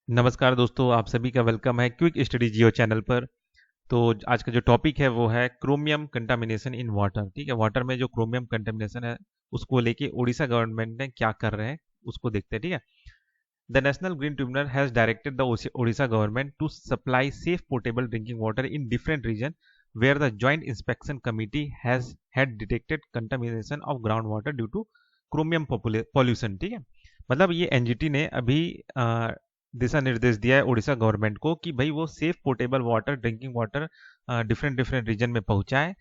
नमस्कार दोस्तों, आप सभी का वेलकम है क्विक स्टडी जियो चैनल पर। तो आज का जो टॉपिक है वो है क्रोमियम कंटामिनेशन इन वाटर। ठीक है, वाटर में जो क्रोमियम कंटामिनेशन है उसको लेके उड़ीसा गवर्नमेंट ने क्या कर रहे हैं उसको देखते हैं। ठीक है, the National Green Tribunal has directed the Orissa government to supply safe portable drinking water in different region where the joint inspection committee has had detected contamination of ground water due to chromium pollution. ठीक है, मतलब ये NGT ने अभी दिशा निर्देश दिया है Orissa government को कि भाई वो safe portable water drinking water different different region में पहुंचाए।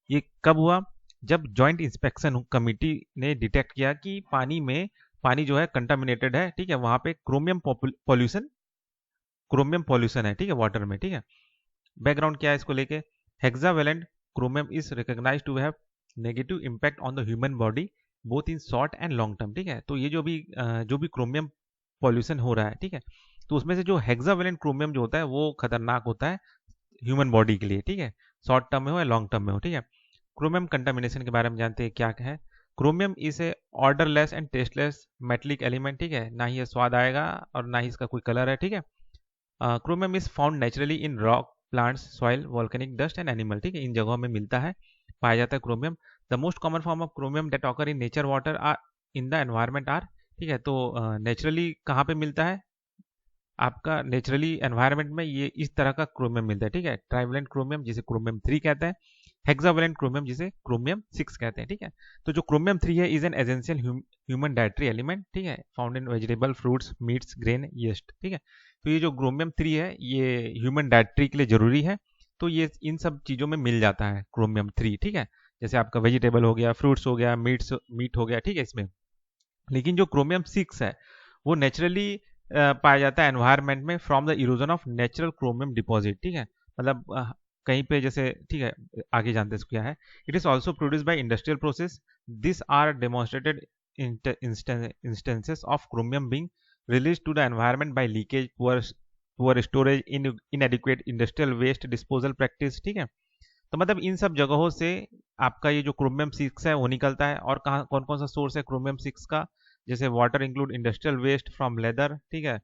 ये कब हुआ? जब जॉइंट इंस्पेक्शन कमिटी ने डिटेक्ट किया कि पानी जो है कंटामिनेटेड है। ठीक है, वहां पे क्रोमियम पॉल्यूशन है। ठीक है, वाटर में। ठीक है, बैकग्राउंड क्या है इसको लेके? Hexavalent chromium is recognised to have negative impact on the human body both in short and long term. ठीक है, तो ये जो भी क्रोमियम पॉल्यूशन हो रहा है, ठीक है, तो उसमें से जो हेक्सावेलेंट क्रोमियम जो होता है वो खतरनाक होता है ह्यूमन बॉडी के लिए। ठीक है, शॉर्ट टर्म में हो या लॉन्ग टर्म में हो। ठीक है, क्रोमियम कंटामिनेशन के बारे में जानते हैं क्या है। Chromium is a odourless and tasteless metallic element. ठीक है, ना ही ये स्वाद आएगा और ना ही इसका कोई कलर है। ठीक है, chromium is found naturally in rock plants soil volcanic dust and animal. ठीक है, इन जगहों में मिलता है, पाया जाता है chromium. The most common form of chromium that occur in nature water are in the environment are. ठीक है, तो नेचुरली कहाँ पे मिलता है? आपका नेचुरली एनवायरनमेंट में ये इस तरह का क्रोमियम मिलता है। ठीक है, ट्राइवेलेंट क्रोमियम जिसे क्रोमियम 3 कहते हैं, हेक्सावेलेंट क्रोमियम जिसे क्रोमियम 6 कहते हैं। ठीक है, तो जो क्रोमियम 3 है is an essential human dietary element. ठीक है, found in vegetable fruits meets grain yeast. ठीक है, तो ये जो क्रोमियम 3 है ये ह्यूमन डाइटरी के लिए जरूरी है। तो ये इन सब चीज़ों में मिल जाता है क्रोमियम 3। ठीक है, जैसे आपका वेजिटेबल हो गया, फ्रूट्स हो गया, मीट हो गया। ठीक है, इसमें लेकिन जो क्रोमियम 6 है वो नेचुरली पाया जाता है एनवायरनमेंट में from the erosion of natural chromium deposit. ठीक है, मतलब कहीं पे जैसे, ठीक है, आगे जानते हैं क्या है। It is also produce by industrial process. This are demonstrated instances of chromium being release to the environment by leakage, poor storage, inadequate industrial waste disposal practice. ठीक है, तो मतलब इन सब जगहों से आपका ये जो क्रोमियम 6 है वो निकलता है। और कहाँ कौन कौन सा सोर्स है क्रोमियम 6 का? जैसे water include industrial waste from leather. ठीक है,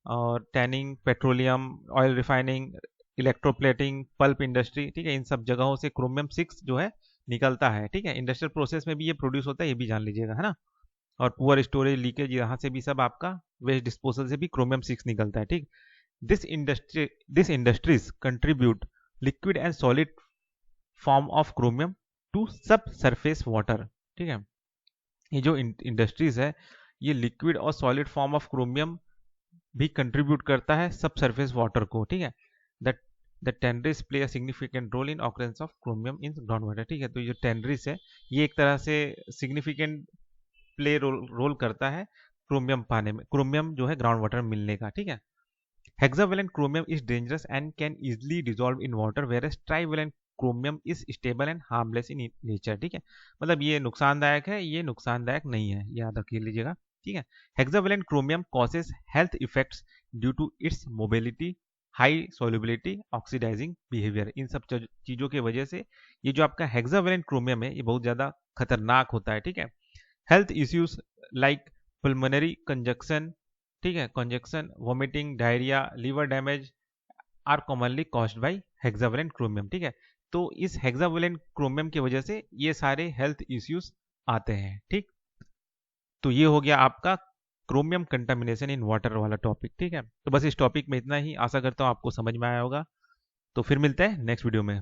और tanning, petroleum, oil refining, electroplating, pulp industry. ठीक है, इन सब जगहों से क्रोमियम 6 जो है निकलता है। ठीक है, इंडस्ट्रियल प्रोसेस में भी ये प्रोड्यूस होता है, ये भी जान लीजिएगा, है ना। और पुअर स्टोरेज, लीकेज, यहाँ से भी सब आपका वेस्ट डिस्पोजल से भी क्रोमियम 6 निकलता है। ठीक, this industries contribute liquid and solid form of chromium to subsurface water. ठीक है, ये जो इंडस्ट्रीज है ये लिक्विड और सॉलिड फॉर्म ऑफ क्रोमियम भी कंट्रीब्यूट करता है सब सरफेस वाटर को। ठीक है, that the tanneries play a significant role in occurrence of chromium in ground water. ठीक है, तो ये जो टेनरिस है ये एक तरह से सिग्निफिकेंट प्ले रोल करता है क्रोमियम पाने में, क्रोमियम जो है ग्राउंड वाटर में मिलने का। ठीक है, hexavalent chromium is dangerous and can easily dissolve in water where trivalent chromium is stable and harmless in nature. ठीक है, मतलब ये नुकसानदायक है, ये नुकसानदायक नहीं है, याद रख लीजिएगा। ठीक है, hexavalent chromium causes health effects due to its mobility, high solubility, oxidizing behaviour. इन सब चीजों की वजह से ये जो आपका हेक्सावेलेंट क्रोमियम है ये बहुत ज्यादा खतरनाक होता है। ठीक है, health issues like pulmonary congestion, ठीक है, conjunction, vomiting, diarrhoea, liver damage are commonly caused by hexavalent chromium. ठीक है, तो इस हेक्सावेलेंट क्रोमियम की वजह से ये सारे हेल्थ इश्यूज आते हैं। ठीक, तो ये हो गया आपका क्रोमियम कंटामिनेशन इन वाटर वाला टॉपिक। ठीक है, तो बस इस टॉपिक में इतना ही, आशा करता हूँ आपको समझ में आया होगा। तो फिर मिलते हैं नेक्स्ट वीडियो में।